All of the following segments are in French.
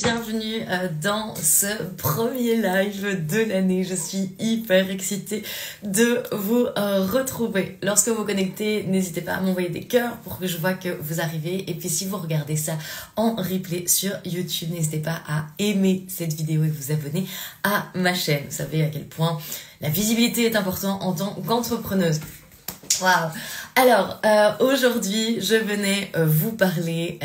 bienvenue dans ce premier live de l'année. Je suis hyper excitée de vous retrouver. Lorsque vous connectez, n'hésitez pas à m'envoyer des cœurs pour que je vois que vous arrivez. Et puis si vous regardez ça en replay sur YouTube, n'hésitez pas à aimer cette vidéo et vous abonner à ma chaîne. Vous savez à quel point la visibilité est importante en tant qu'entrepreneuse. Waouh! Alors, aujourd'hui, je venais vous parler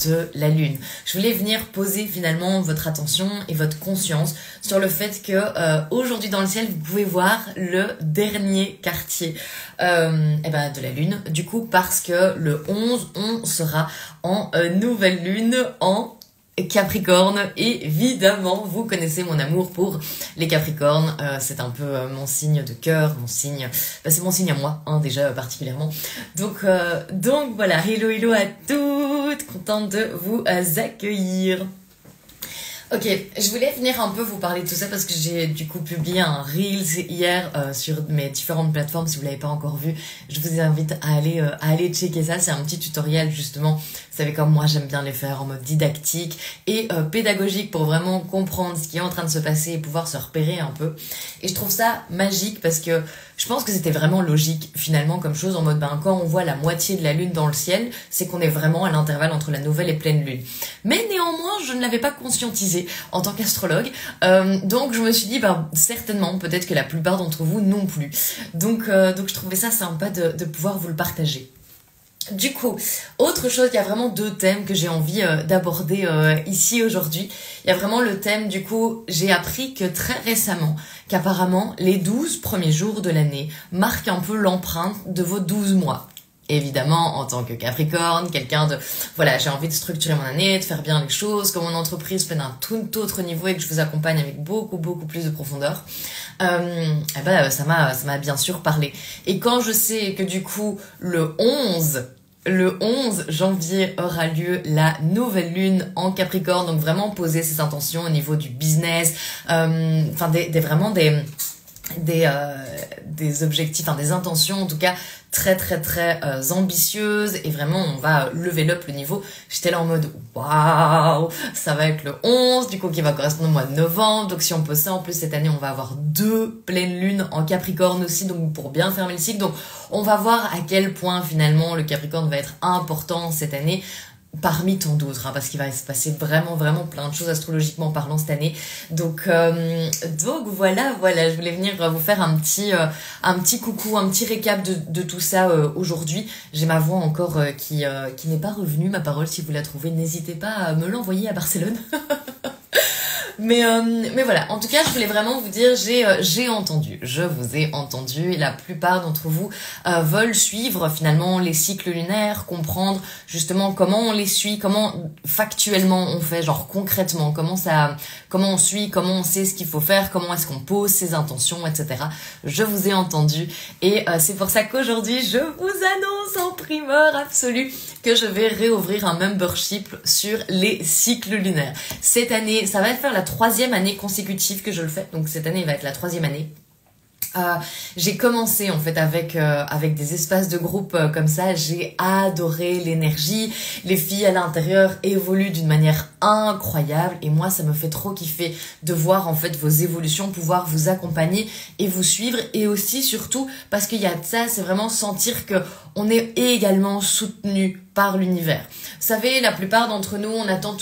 de la Lune. Je voulais venir poser finalement votre attention et votre conscience sur le fait que aujourd'hui dans le ciel, vous pouvez voir le dernier quartier de la Lune. Du coup, parce que le 11, on sera en nouvelle Lune en Capricorne. Et évidemment, vous connaissez mon amour pour les Capricornes. C'est un peu mon signe de cœur, mon signe. C'est mon signe à moi, déjà particulièrement. Donc voilà. Hello à toutes, contente de vous accueillir. Ok, je voulais venir un peu vous parler de tout ça parce que j'ai du coup publié un Reels hier sur mes différentes plateformes. Si vous l'avez pas encore vu, je vous invite à aller checker ça. C'est un petit tutoriel justement. Vous savez comme moi j'aime bien les faire en mode didactique et pédagogique pour vraiment comprendre ce qui est en train de se passer et pouvoir se repérer un peu. Et je trouve ça magique parce que je pense que c'était vraiment logique finalement comme chose en mode quand on voit la moitié de la lune dans le ciel, c'est qu'on est vraiment à l'intervalle entre la nouvelle et pleine lune. Mais néanmoins, je ne l'avais pas conscientisé en tant qu'astrologue. Donc je me suis dit certainement, peut-être que la plupart d'entre vous non plus. Donc je trouvais ça sympa de pouvoir vous le partager. Du coup, autre chose, il y a vraiment deux thèmes que j'ai envie d'aborder ici aujourd'hui. Il y a vraiment le thème, du coup, j'ai appris que très récemment, qu'apparemment, les 12 premiers jours de l'année marquent un peu l'empreinte de vos 12 mois. Évidemment, en tant que Capricorne, quelqu'un de... Voilà, j'ai envie de structurer mon année, de faire bien les choses, que mon entreprise fait d'un tout autre niveau et que je vous accompagne avec beaucoup plus de profondeur. Ça m'a bien sûr parlé. Et quand je sais que du coup, le 11 janvier aura lieu la nouvelle lune en Capricorne, donc vraiment poser ses intentions au niveau du business, vraiment des objectifs, des intentions en tout cas très ambitieuses et vraiment on va level up le niveau. J'étais là en mode waouh, ça va être le 11 du coup qui va correspondre au mois de novembre, donc si on pose ça en plus cette année on va avoir 2 pleines lunes en Capricorne aussi, donc pour bien fermer le cycle. Donc on va voir à quel point finalement le Capricorne va être important cette année parmi tant d'autres, parce qu'il va se passer vraiment plein de choses astrologiquement parlant cette année. Donc voilà, je voulais venir vous faire un petit coucou, un petit récap de tout ça aujourd'hui. J'ai ma voix encore qui n'est pas revenue, ma parole, si vous la trouvez, n'hésitez pas à me l'envoyer à Barcelone. Mais voilà, en tout cas, je voulais vraiment vous dire, je vous ai entendu et la plupart d'entre vous veulent suivre finalement les cycles lunaires, comprendre justement comment on les suit, comment factuellement on fait, genre concrètement, comment on suit, comment on sait ce qu'il faut faire, comment est-ce qu'on pose ses intentions, etc. Je vous ai entendu et c'est pour ça qu'aujourd'hui, je vous annonce en primeur absolue que je vais réouvrir un membership sur les cycles lunaires. Cette année, ça va faire la 3e année consécutive que je le fais. Donc cette année va être la 3e année. J'ai commencé en fait avec des espaces de groupe comme ça. J'ai adoré l'énergie. Les filles à l'intérieur évoluent d'une manière incroyable et moi ça me fait trop kiffer de voir en fait vos évolutions, pouvoir vous accompagner et vous suivre, et aussi surtout parce qu'il y a de ça, c'est vraiment sentir que on est également soutenu par l'univers. Vous savez, la plupart d'entre nous, on attend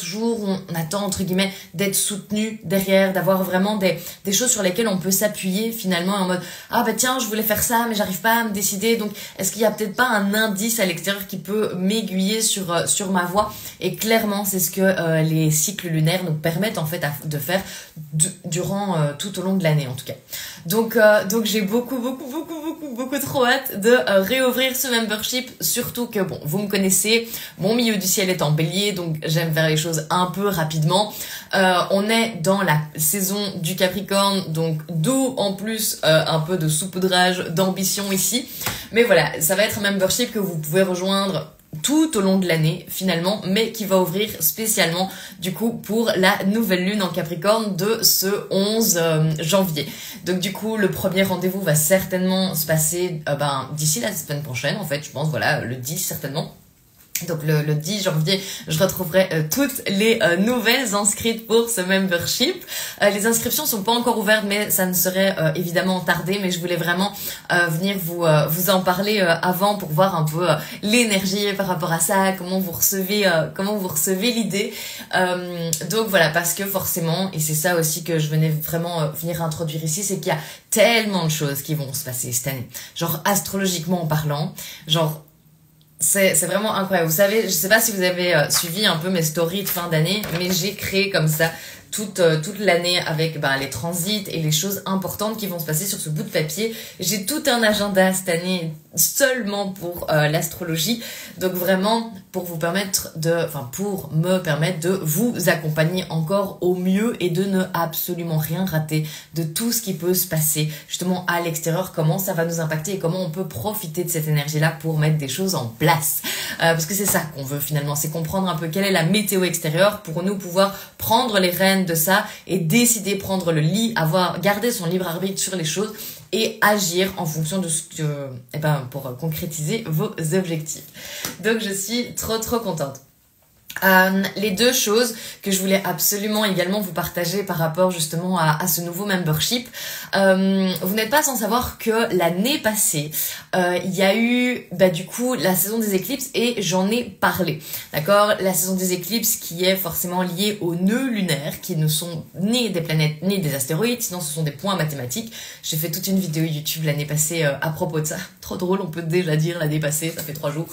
entre guillemets d'être soutenu derrière, d'avoir vraiment des choses sur lesquelles on peut s'appuyer finalement en mode tiens, je voulais faire ça mais j'arrive pas à me décider, donc est-ce qu'il y a peut-être pas un indice à l'extérieur qui peut m'aiguiller sur ma voie? Et clairement, c'est ce que les cycles lunaires nous permettent en fait de faire durant tout au long de l'année en tout cas. Donc j'ai beaucoup trop hâte de réouvrir ce membership, surtout que vous me connaissez, mon milieu du ciel est en bélier, donc j'aime faire les choses un peu rapidement. On est dans la saison du Capricorne, donc d'où en plus un peu de saupoudrage d'ambition ici. Mais voilà, ça va être un membership que vous pouvez rejoindre tout au long de l'année finalement, mais qui va ouvrir spécialement du coup pour la nouvelle lune en Capricorne de ce 11 janvier. Donc du coup le premier rendez-vous va certainement se passer d'ici la semaine prochaine en fait, je pense, voilà, le 10 certainement. Donc le 10 janvier, je retrouverai toutes les nouvelles inscrites pour ce membership. Les inscriptions sont pas encore ouvertes, mais ça ne serait évidemment tardé. Mais je voulais vraiment venir vous en parler avant pour voir un peu l'énergie par rapport à ça, comment vous recevez l'idée. Donc voilà, parce que forcément, et c'est ça aussi que je venais vraiment venir introduire ici, c'est qu'il y a tellement de choses qui vont se passer cette année. Genre astrologiquement en parlant, genre c'est vraiment incroyable. Vous savez, je sais pas si vous avez suivi un peu mes stories de fin d'année, mais j'ai créé comme ça toute l'année avec les transits et les choses importantes qui vont se passer sur ce bout de papier. J'ai tout un agenda cette année seulement pour l'astrologie. Donc vraiment pour me permettre de vous accompagner encore au mieux et de ne absolument rien rater de tout ce qui peut se passer justement à l'extérieur, comment ça va nous impacter et comment on peut profiter de cette énergie-là pour mettre des choses en place. Parce que c'est ça qu'on veut finalement, c'est comprendre un peu quelle est la météo extérieure pour nous pouvoir prendre les rênes de ça et décider, prendre le lead, garder son libre arbitre sur les choses et agir en fonction de ce que, pour concrétiser vos objectifs. Donc je suis trop contente. Les deux choses que je voulais absolument également vous partager par rapport justement à ce nouveau membership. Vous n'êtes pas sans savoir que l'année passée, il y a eu du coup la saison des éclipses et j'en ai parlé. D'accord ? La saison des éclipses qui est forcément liée aux nœuds lunaires qui ne sont ni des planètes ni des astéroïdes, sinon ce sont des points mathématiques. J'ai fait toute une vidéo YouTube l'année passée à propos de ça. Trop drôle, on peut déjà dire l'année passée, ça fait 3 jours.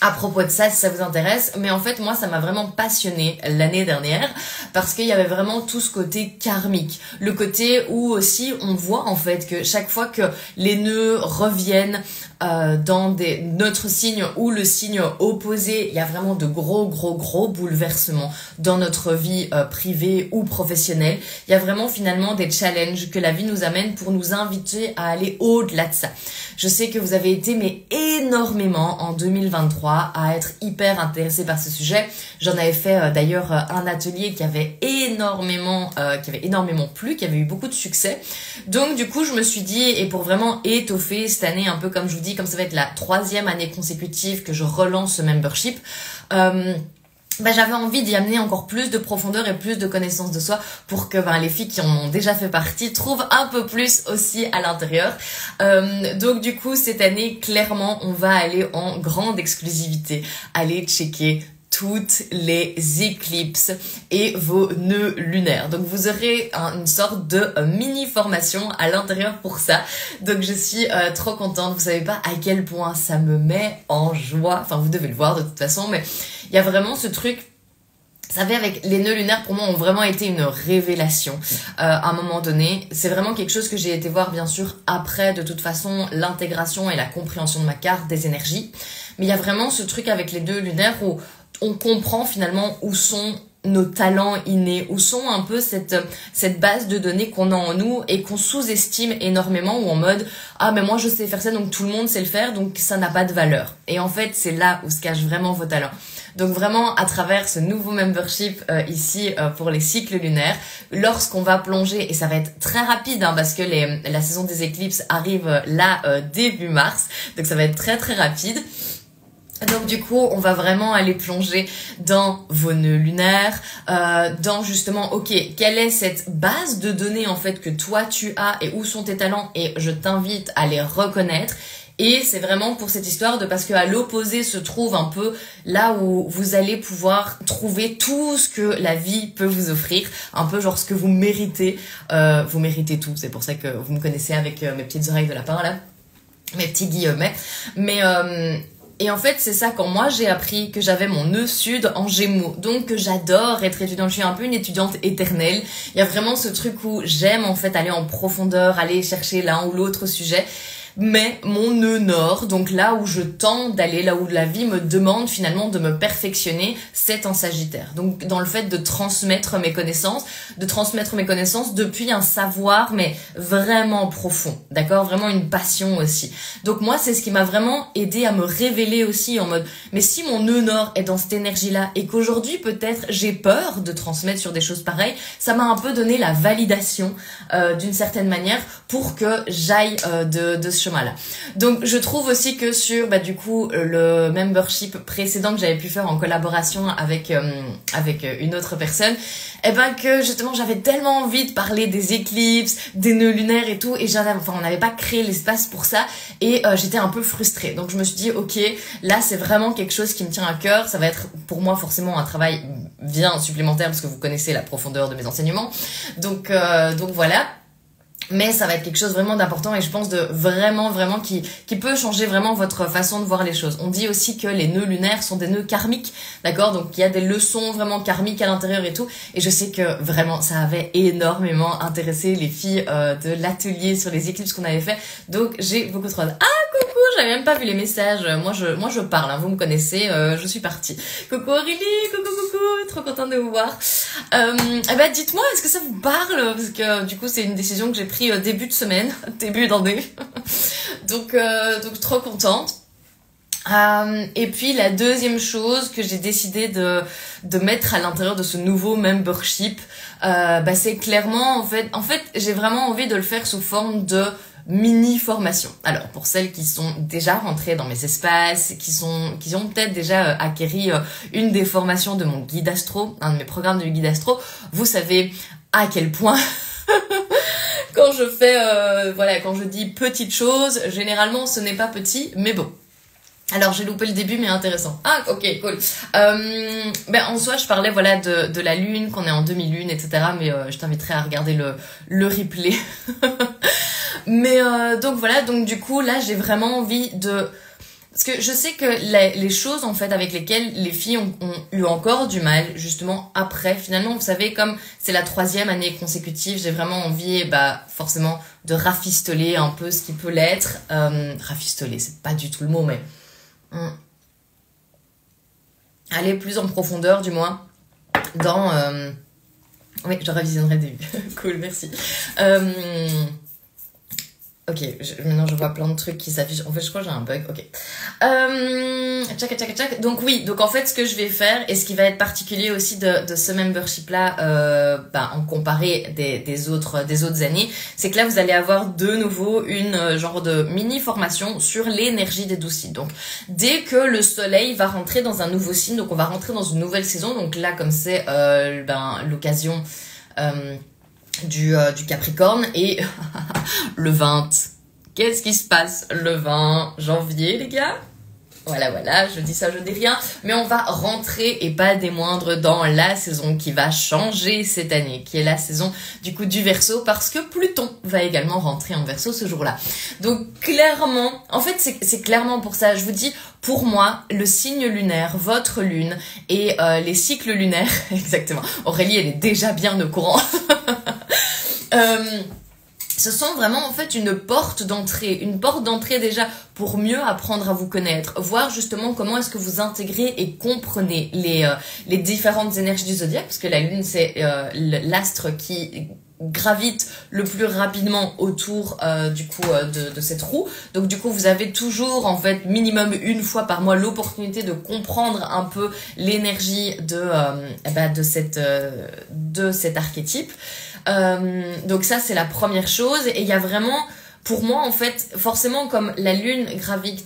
À propos de ça, si ça vous intéresse, mais en fait moi ça m'a vraiment passionnée l'année dernière parce qu'il y avait vraiment tout ce côté karmique, le côté où aussi on voit en fait que chaque fois que les nœuds reviennent dans notre signe ou le signe opposé, il y a vraiment de gros bouleversements dans notre vie privée ou professionnelle. Il y a vraiment finalement des challenges que la vie nous amène pour nous inviter à aller au-delà de ça. Je sais que vous avez été énormément en 2023 à être hyper intéressés par ce sujet. J'en avais fait d'ailleurs un atelier qui avait énormément plu, qui avait eu beaucoup de succès. Donc du coup je me suis dit, et pour vraiment étoffer cette année un peu comme je vous dis, comme ça va être la 3e année consécutive que je relance ce membership, j'avais envie d'y amener encore plus de profondeur et plus de connaissance de soi pour que les filles qui en ont déjà fait partie trouvent un peu plus aussi à l'intérieur. Donc du coup cette année clairement on va aller en grande exclusivité, aller checker toutes les éclipses et vos nœuds lunaires. Donc vous aurez une sorte de mini formation à l'intérieur pour ça. Donc je suis trop contente. Vous savez pas à quel point ça me met en joie. Enfin vous devez le voir de toute façon, mais il y a vraiment ce truc. Vous savez, avec les nœuds lunaires, pour moi, ont vraiment été une révélation à un moment donné. C'est vraiment quelque chose que j'ai été voir, bien sûr, après, de toute façon, l'intégration et la compréhension de ma carte, des énergies. Mais il y a vraiment ce truc avec les nœuds lunaires où on comprend finalement où sont nos talents innés, où sont un peu cette base de données qu'on a en nous et qu'on sous-estime énormément, ou en mode « Ah, mais moi, je sais faire ça, donc tout le monde sait le faire, donc ça n'a pas de valeur. » Et en fait, c'est là où se cachent vraiment vos talents. Donc vraiment, à travers ce nouveau membership ici pour les cycles lunaires, lorsqu'on va plonger, et ça va être très rapide parce que la saison des éclipses arrive là début mars, donc ça va être très rapide. Donc du coup, on va vraiment aller plonger dans vos nœuds lunaires, dans justement, quelle est cette base de données en fait que toi tu as et où sont tes talents, et je t'invite à les reconnaître. Et c'est vraiment pour cette histoire parce qu'à l'opposé se trouve un peu là où vous allez pouvoir trouver tout ce que la vie peut vous offrir, un peu genre ce que vous méritez tout. C'est pour ça que vous me connaissez avec mes petites oreilles de lapin là, mes petits guillemets. Et en fait, c'est ça, quand moi j'ai appris que j'avais mon nœud sud en Gémeaux, donc que j'adore être étudiante, je suis un peu une étudiante éternelle. Il y a vraiment ce truc où j'aime en fait aller en profondeur, aller chercher l'un ou l'autre sujet. Mais mon nœud nord, donc là où je tente d'aller, là où la vie me demande finalement de me perfectionner, c'est en Sagittaire. Donc dans le fait de transmettre mes connaissances depuis un savoir mais vraiment profond, d'accord, vraiment une passion aussi. Donc moi c'est ce qui m'a vraiment aidé à me révéler aussi en mode, mais si mon nœud nord est dans cette énergie-là et qu'aujourd'hui peut-être j'ai peur de transmettre sur des choses pareilles, ça m'a un peu donné la validation d'une certaine manière pour que j'aille de ce chemin-là. Donc je trouve aussi que sur du coup le membership précédent que j'avais pu faire en collaboration avec une autre personne, que justement j'avais tellement envie de parler des éclipses, des nœuds lunaires et tout, et on n'avait pas créé l'espace pour ça, et j'étais un peu frustrée. Donc je me suis dit ok, là c'est vraiment quelque chose qui me tient à cœur, ça va être pour moi forcément un travail bien supplémentaire parce que vous connaissez la profondeur de mes enseignements. Donc voilà. Mais ça va être quelque chose vraiment d'important et je pense de vraiment qui peut changer vraiment votre façon de voir les choses. On dit aussi que les nœuds lunaires sont des nœuds karmiques, d'accord? Donc il y a des leçons vraiment karmiques à l'intérieur et tout. Et je sais que vraiment ça avait énormément intéressé les filles de l'atelier sur les éclipses qu'on avait fait. Donc j'ai beaucoup trop hâte. Ah coucou, j'avais même pas vu les messages. Moi je parle, hein, vous me connaissez, je suis partie. Coucou Aurélie, coucou, trop contente de vous voir. Dites-moi, est-ce que ça vous parle? Parce que du coup c'est une décision que j'ai pris début de semaine, début d'année. donc trop contente. Et puis la deuxième chose que j'ai décidé de mettre à l'intérieur de ce nouveau membership, c'est clairement en fait j'ai vraiment envie de le faire sous forme de mini formation. Alors pour celles qui sont déjà rentrées dans mes espaces, qui ont peut-être déjà acquéri une des formations de mon guide astro, un de mes programmes de guide astro, vous savez à quel point quand je fais quand je dis petite chose, généralement ce n'est pas petit, mais bon. Alors j'ai loupé le début mais intéressant. Ah ok, cool. En soi je parlais de la lune, qu'on est en demi-lune, etc. Mais je t'inviterai à regarder le replay. Mais donc du coup là j'ai vraiment envie de... Parce que je sais que les choses en fait avec lesquelles les filles ont eu encore du mal justement après, finalement vous savez comme c'est la 3e année consécutive, j'ai vraiment envie forcément de rafistoler un peu ce qui peut l'être. Rafistoler c'est pas du tout le mot mais aller plus en profondeur du moins dans... Oui je révisionnerai le début. Cool, merci. Ok, maintenant je vois plein de trucs qui s'affichent. En fait, je crois que j'ai un bug. Ok. Tchac. Donc oui, donc en fait, ce que je vais faire, et ce qui va être particulier aussi de ce membership-là, en comparé des autres années, c'est que là, vous allez avoir de nouveau une genre de mini-formation sur l'énergie des 12 signes. Donc, dès que le soleil va rentrer dans un nouveau signe, donc on va rentrer dans une nouvelle saison, donc là, comme c'est l'occasion... du Capricorne et le 20. Qu'est-ce qui se passe le 20 janvier, les gars? Voilà, je dis ça, je dis rien. Mais on va rentrer, et pas des moindres, dans la saison qui va changer cette année, qui est la saison du coup du Verseau, parce que Pluton va également rentrer en Verseau ce jour-là. Donc clairement, en fait c'est clairement pour ça, je vous dis, pour moi, le signe lunaire, votre lune, et les cycles lunaires, exactement, Aurélie elle est déjà bien au courant, ce sont vraiment en fait une porte d'entrée déjà pour mieux apprendre à vous connaître, voir justement comment est-ce que vous intégrez et comprenez les différentes énergies du zodiaque, parce que la lune c'est l'astre qui gravite le plus rapidement autour de cette roue. Donc du coup vous avez toujours en fait minimum une fois par mois l'opportunité de comprendre un peu l'énergie de cet archétype. Donc ça c'est la première chose, et il y a vraiment pour moi en fait forcément comme la lune gravite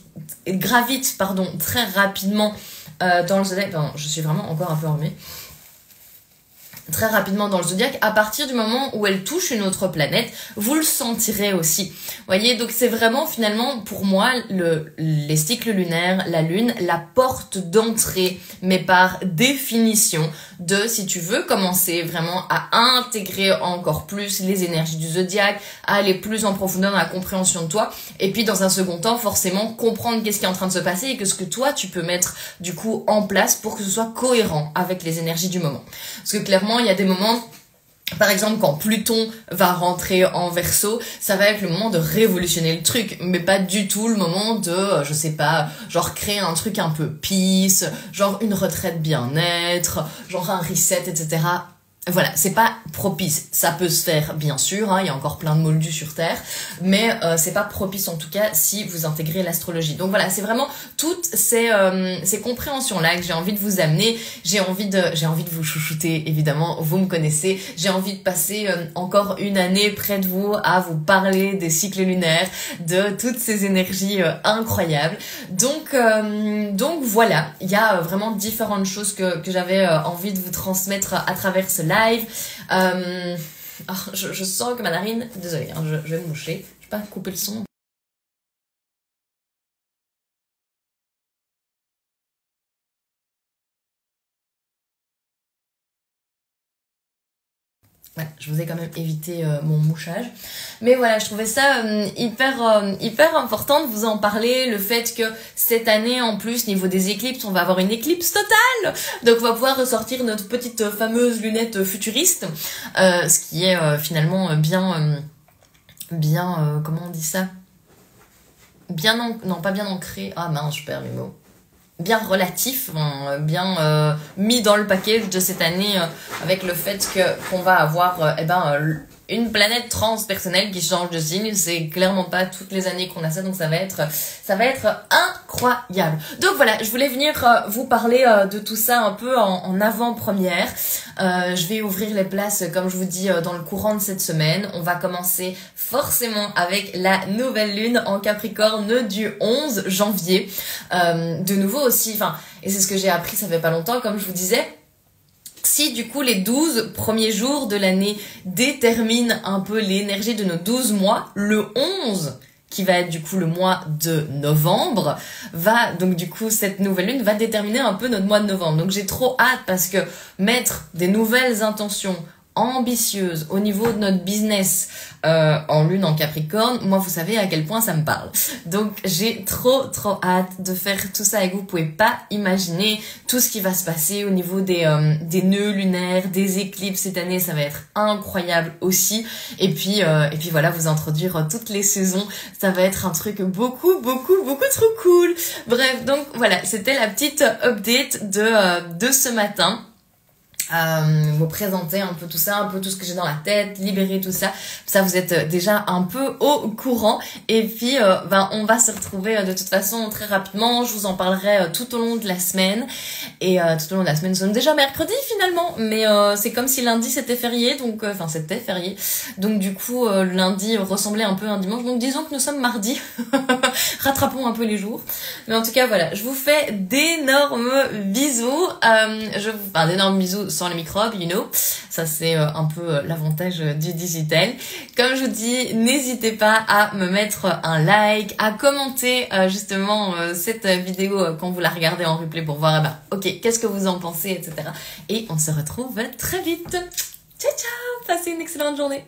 très rapidement dans le zodiaque, je suis vraiment encore un peu enrhumée, très rapidement dans le zodiaque, à partir du moment où elle touche une autre planète, vous le sentirez aussi. Vous voyez, donc c'est vraiment finalement pour moi les cycles lunaires, la lune, la porte d'entrée, mais par définition de, si tu veux commencer vraiment à intégrer encore plus les énergies du zodiaque, à aller plus en profondeur dans la compréhension de toi, et puis dans un second temps forcément comprendre qu'est-ce qui est en train de se passer et que ce que toi tu peux mettre du coup en place pour que ce soit cohérent avec les énergies du moment. Parce que clairement il y a des moments, par exemple quand Pluton va rentrer en Verseau, ça va être le moment de révolutionner le truc, mais pas du tout le moment de, je sais pas, genre créer un truc un peu peace, genre une retraite bien-être, genre un reset, etc. voilà, c'est pas propice. Ça peut se faire, bien sûr, hein, il y a encore plein de moldus sur Terre, mais c'est pas propice en tout cas si vous intégrez l'astrologie. Donc voilà, c'est vraiment toutes ces compréhensions-là que j'ai envie de vous amener. J'ai envie de vous chouchouter, évidemment, vous me connaissez. J'ai envie de passer encore une année près de vous à vous parler des cycles lunaires, de toutes ces énergies incroyables. Donc voilà, il y a vraiment différentes choses que j'avais envie de vous transmettre à travers ce live. Je sens que ma narine, désolée, hein, je vais me moucher, je vais pas couper le son. Ouais, je vous ai quand même évité mon mouchage. Mais voilà, je trouvais ça hyper important de vous en parler. Le fait que cette année, en plus, niveau des éclipses, on va avoir une éclipse totale. Donc on va pouvoir ressortir notre petite fameuse lunette futuriste. Ce qui est finalement bien, comment on dit ça? Non, pas bien ancré. Ah mince, je perds mes mots. Bien relatif, bien mis dans le package de cette année avec le fait qu'on va avoir une planète transpersonnelle qui change de signe. C'est clairement pas toutes les années qu'on a ça, donc ça va être incroyable. Donc voilà, je voulais venir vous parler de tout ça un peu en avant-première. Je vais ouvrir les places, comme je vous dis, dans le courant de cette semaine. On va commencer forcément avec la nouvelle lune en Capricorne du 11 janvier. De nouveau aussi, et c'est ce que j'ai appris ça fait pas longtemps, comme je vous disais, si du coup les 12 premiers jours de l'année déterminent un peu l'énergie de nos 12 mois, le 11, qui va être du coup le mois de novembre, donc du coup cette nouvelle lune va déterminer un peu notre mois de novembre. Donc j'ai trop hâte parce que mettre des nouvelles intentions ambitieuse au niveau de notre business en lune en Capricorne, moi vous savez à quel point ça me parle. Donc j'ai trop hâte de faire tout ça avec vous. Vous pouvez pas imaginer tout ce qui va se passer au niveau des nœuds lunaires, des éclipses cette année, ça va être incroyable aussi. Et puis voilà, vous introduire toutes les saisons, ça va être un truc beaucoup trop cool. Bref, donc voilà, c'était la petite update de ce matin. Vous présenter un peu tout ça, un peu tout ce que j'ai dans la tête, libérer tout ça. Ça, vous êtes déjà un peu au courant. Et puis, on va se retrouver de toute façon très rapidement. Je vous en parlerai tout au long de la semaine. Et tout au long de la semaine, nous sommes déjà mercredi finalement. Mais c'est comme si lundi c'était férié. Donc, c'était férié. Donc du coup, lundi ressemblait un peu à un dimanche. Donc disons que nous sommes mardi. Rattrapons un peu les jours. Mais en tout cas, voilà. Je vous fais d'énormes bisous. D'énormes bisous sans les microbes, you know. Ça, c'est un peu l'avantage du digital. Comme je vous dis, n'hésitez pas à me mettre un like, à commenter justement cette vidéo quand vous la regardez en replay pour voir, ok, qu'est-ce que vous en pensez, etc. Et on se retrouve très vite. Ciao, ciao! Passez une excellente journée.